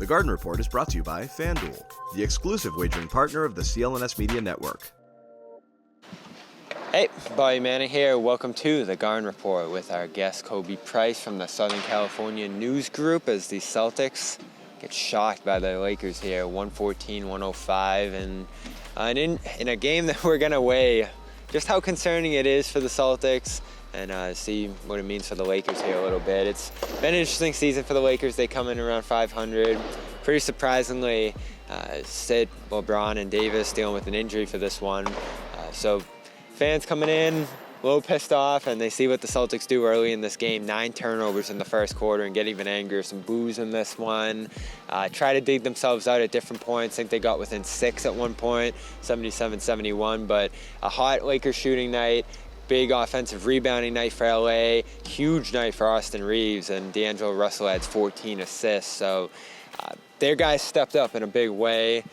The Garden Report is brought to you by FanDuel, the exclusive wagering partner of the CLNS Media Network. Hey, Bobby Manning here. Welcome to the Garden Report with our guest Khobi Price from the Southern California News Group as the Celtics get shocked by the Lakers here, 114-105, and in a game that we're going to weigh just how concerning it is for the Celtics and see what it means for the Lakers here a little bit. It's been an interesting season for the Lakers. They come in around 500. Pretty surprisingly, Sid, Lebron, and Davis dealing with an injury for this one. So fans coming in a little pissed off, and they see what the Celtics do early in this game. 9 turnovers in the first quarter and get even angrier. Some boos in this one. Try to dig themselves out at different points. I think they got within 6 at one point, 77-71. But a hot Lakers shooting night. Big offensive rebounding night for LA. Huge night for Austin Reeves, and D'Angelo Russell adds 14 assists. So their guys stepped up in a big way.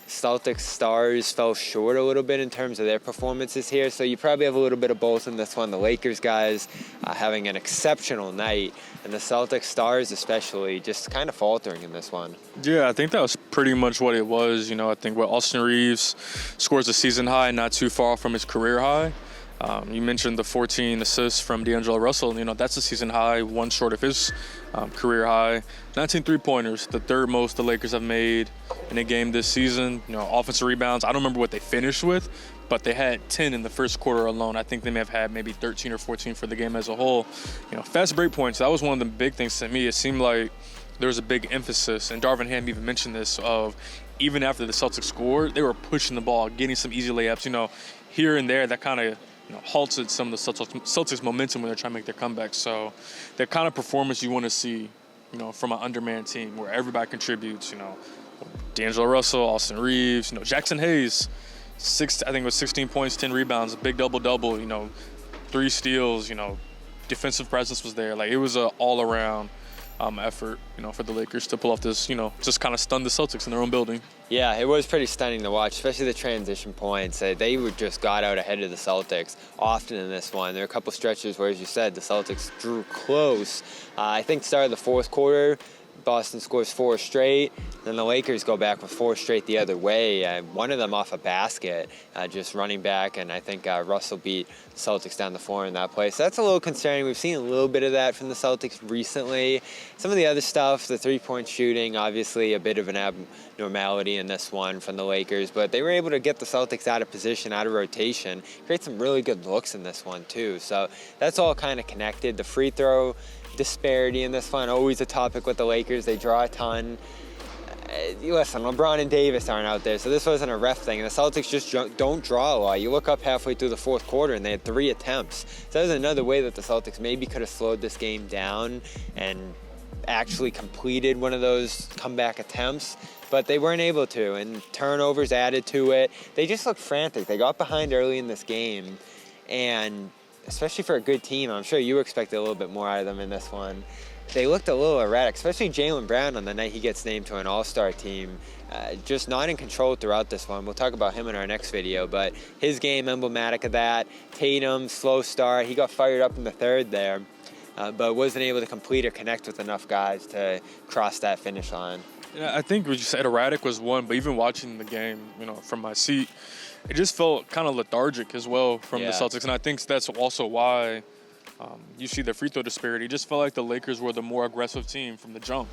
Celtics stars fell short a little bit in terms of their performances here, so you probably have a little bit of both in this one. The Lakers guys having an exceptional night, and the Celtics stars especially just kind of faltering in this one. Yeah, I think that was pretty much what it was. You know, I think Austin Reeves scores a season high, not too far from his career high. You mentioned the 14 assists from D'Angelo Russell. You know, that's a season high, one short of his career high. 19 three-pointers, the third most the Lakers have made in a game this season. You know, offensive rebounds, I don't remember what they finished with, but they had 10 in the first quarter alone. I think they may have had maybe 13 or 14 for the game as a whole. You know, fast break points, that was one of the big things to me. It seemed like there was a big emphasis, and Darvin Ham even mentioned this, of even after the Celtics scored, they were pushing the ball, getting some easy layups. You know, here and there, that kind of halted some of the Celtics' momentum when they're trying to make their comebacks. So the kind of performance you want to see, you know, from an undermanned team where everybody contributes, you know, D'Angelo Russell, Austin Reeves, you know, Jackson Hayes, I think it was 16 points, 10 rebounds, a big double-double, you know, 3 steals, you know, defensive presence was there. Like, it was an all-around effort, you know, for the Lakers to pull off this, you know, just kind of stun the Celtics in their own building. Yeah, it was pretty stunning to watch, especially the transition points. They just got out ahead of the Celtics often in this one. There were a couple stretches where, as you said, the Celtics drew close. I think start of the fourth quarter, Boston scores 4 straight. Then the Lakers go back with 4 straight the other way. One of them off a basket, just running back, and I think Russell beat the Celtics down the floor in that play. So that's a little concerning. We've seen a little bit of that from the Celtics recently. Some of the other stuff, the three-point shooting, obviously a bit of an abnormality in this one from the Lakers, but they were able to get the Celtics out of position, out of rotation, create some really good looks in this one too. So that's all kind of connected. The free throw disparity in this one, always a topic with the Lakers. They draw a ton. Listen, LeBron and Davis aren't out there, so this wasn't a ref thing. And the Celtics just don't draw a lot. You look up halfway through the fourth quarter, and they had 3 attempts. So that was another way that the Celtics maybe could have slowed this game down and actually completed one of those comeback attempts, but they weren't able to, and turnovers added to it. They just looked frantic. They got behind early in this game, and especially for a good team, I'm sure you expected a little bit more out of them in this one. They looked a little erratic, especially Jaylen Brown on the night he gets named to an all-star team. Just not in control throughout this one. We'll talk about him in our next video, but his game emblematic of that. Tatum, slow start. He got fired up in the third there, but wasn't able to complete or connect with enough guys to cross that finish line. Yeah, I think what you said, erratic was one, but even watching the game, you know, from my seat, it just felt kind of lethargic as well from the Celtics, and I think that's also why you see the free throw disparity. It just felt like the Lakers were the more aggressive team from the jump.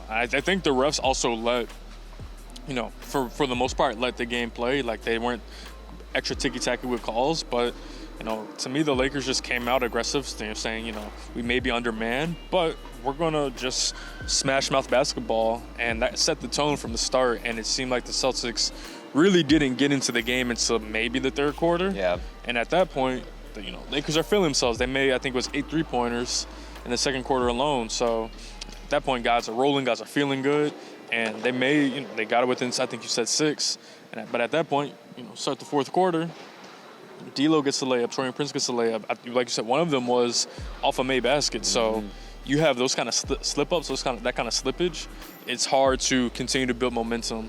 I think the refs also let, you know, for the most part, let the game play. Like, they weren't extra ticky-tacky with calls, but, you know, to me, the Lakers just came out aggressive, saying, you know, we may be undermanned, but we're going to just smash mouth basketball, and that set the tone from the start, and it seemed like the Celtics really didn't get into the game until maybe the third quarter. Yeah. And at that point, you know, Lakers are feeling themselves. They made, I think it was 8 3-pointers in the second quarter alone. So at that point, guys are rolling, guys are feeling good, and they made, you know, they got it within, I think you said 6. But at that point, you know, start the fourth quarter, D'Lo gets the layup, Torian Prince gets the layup. Like you said, one of them was off a made basket. So you have those kind of slip-ups, that kind of slippage. It's hard to continue to build momentum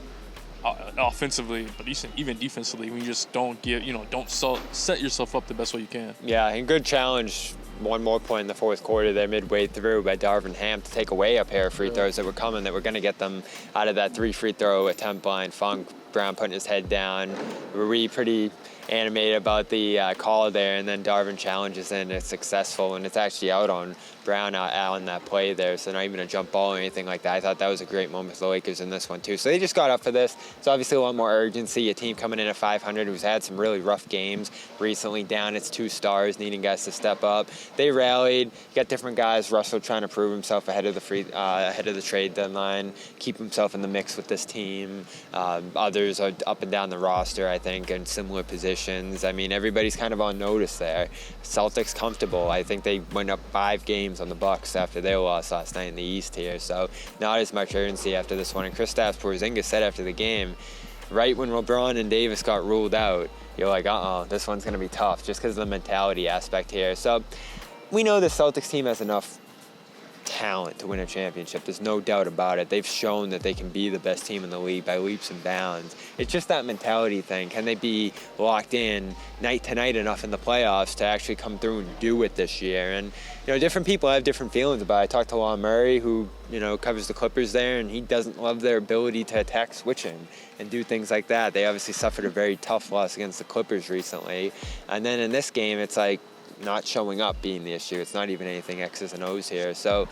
offensively, but even defensively, when you just don't set yourself up the best way you can. Yeah, and good challenge. One more point in the fourth quarter there, midway through, by Darvin Ham to take away a pair of free throws that were coming, that were going to get them out of that 3 free throw attempt line. Funk, Brown putting his head down. We're pretty animated about the call there, and then Darvin challenges in. It's successful, and it's actually out on Brown out on that play there, so not even a jump ball or anything like that. I thought that was a great moment for the Lakers in this one too. So they just got up for this. It's obviously a lot more urgency. A team coming in at 500 who's had some really rough games recently, down its 2 stars, needing guys to step up. They rallied. You got different guys. Russell trying to prove himself ahead of the trade deadline, keep himself in the mix with this team. Others are up and down the roster, I think, in similar positions. I mean, everybody's kind of on notice there. Celtics comfortable. I think they went up 5 games on the Bucks after their loss last night in the East here, so not as much urgency after this one. And Kristaps Porzingis said after the game, right when LeBron and Davis got ruled out, you're like, this one's going to be tough, just because of the mentality aspect here. So we know the Celtics team has enough talent to win a championship. There's no doubt about it. They've shown that they can be the best team in the league by leaps and bounds. It's just that mentality thing. Can they be locked in night to night enough in the playoffs to actually come through and do it this year? And different people have different feelings about it. I talked to Lon Murray, who covers the Clippers there, and he doesn't love their ability to attack switching and do things like that. They obviously suffered a very tough loss against the Clippers recently, and then in this game, it's like not showing up being the issue. It's not even anything X's and O's here. So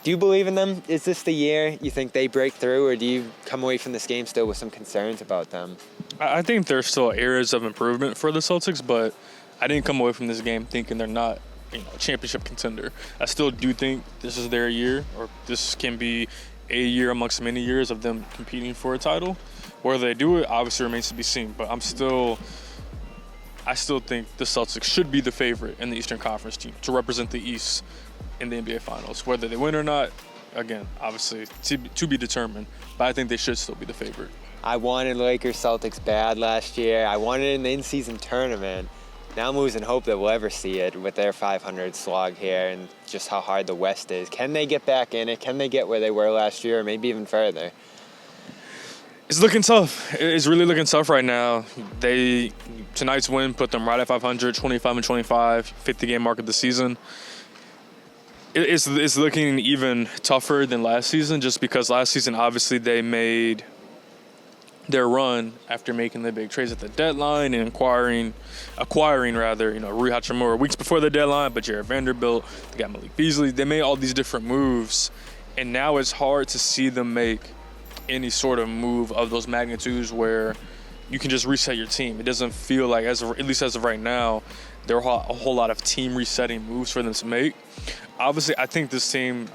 do you believe in them? Is this the year you think they break through, or do you come away from this game still with some concerns about them? I think there's still areas of improvement for the Celtics, but I didn't come away from this game thinking they're not a championship contender. I still do think this is their year, or this can be a year amongst many years of them competing for a title. Whether they do it obviously remains to be seen, but I still think the Celtics should be the favorite in the Eastern Conference team to represent the East in the NBA Finals. Whether they win or not, again, obviously to be determined, but I think they should still be the favorite. I wanted Lakers Celtics bad last year. I wanted it in the in-season tournament. Now I'm losing hope that we'll ever see it with their 500 slog here and just how hard the West is. Can they get back in it? Can they get where they were last year, or maybe even further? It's looking tough. It's really looking tough right now. Tonight's win put them right at 500, 25-25, 50-game mark of the season. It's looking even tougher than last season, just because last season obviously they made their run after making the big trades at the deadline and acquiring Rui Hachimura weeks before the deadline, but Jared Vanderbilt, they got Malik Beasley. They made all these different moves, and now it's hard to see them make any sort of move of those magnitudes where you can just reset your team. It doesn't feel like, at least as of right now, there are a whole lot of team resetting moves for them to make. Obviously, I think this team,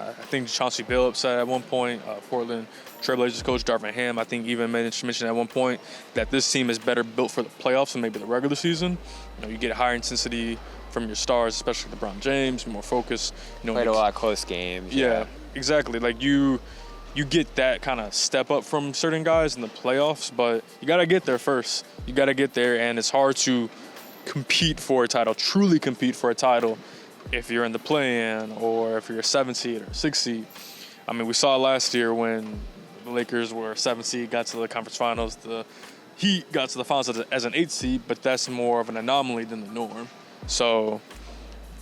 Chauncey Billups said at one point, Portland Trailblazers coach Darvin Ham, I think even mentioned at one point that this team is better built for the playoffs than maybe the regular season. You get higher intensity from your stars, especially LeBron James, more focus. Played a lot of close games. Yeah, exactly. Like you get that kind of step up from certain guys in the playoffs, but you got to get there first. You got to get there, and it's hard to compete for a title, truly compete for a title, if you're in the play-in or if you're a 7 seed or a 6 seed. I mean, we saw last year when the Lakers were a 7 seed, got to the conference finals. The Heat got to the finals as an 8 seed, but that's more of an anomaly than the norm. So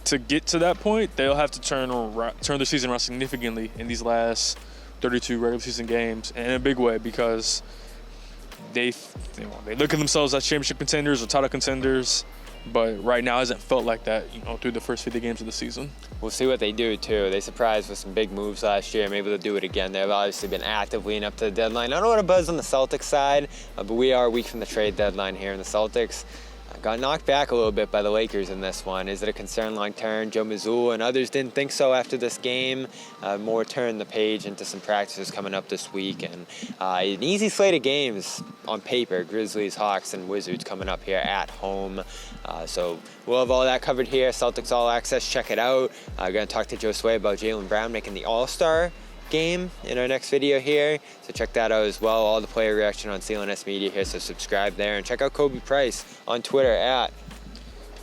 to get to that point, they'll have to turn the season around significantly in these last 32 regular season games, and in a big way, because they look at themselves as championship contenders or title contenders, but right now it hasn't felt like that, through the first 50 games of the season. We'll see what they do, too. They surprised with some big moves last year. Maybe they'll do it again. They've obviously been active leading up to the deadline. I don't know what a buzz on the Celtics side, but we are a week from the trade deadline here, and the Celtics got knocked back a little bit by the Lakers in this one. Is it a concern long term? Joe Mazzulla and others didn't think so after this game. More turn the page into some practices coming up this week, and an easy slate of games on paper. Grizzlies, Hawks, and Wizards coming up here at home. So we'll have all that covered here. Celtics All Access, check it out. I'm going to talk to Joe Sway about Jaylen Brown making the All-Star game in our next video here, so check that out as well. All the player reaction on CLNS Media here, so subscribe there, and check out Khobi Price on Twitter at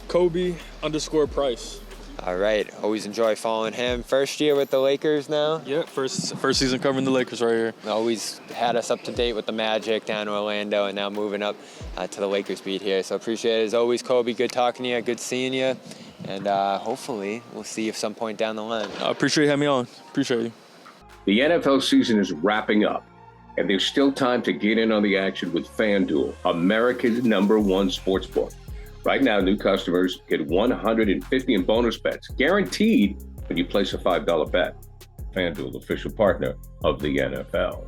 Khobi_Price. All right. Always enjoy following him. First year with the Lakers now. Yeah, first season covering the Lakers right here. Always had us up to date with the Magic down in Orlando, and now moving up to the Lakers beat here. So appreciate it as always, Khobi. Good talking to you. Good seeing you. And hopefully we'll see you at some point down the line. I appreciate you having me on. Appreciate you. The NFL season is wrapping up, and there's still time to get in on the action with FanDuel, America's #1 sportsbook. Right now, new customers get $150 in bonus bets, guaranteed when you place a $5 bet. FanDuel, official partner of the NFL.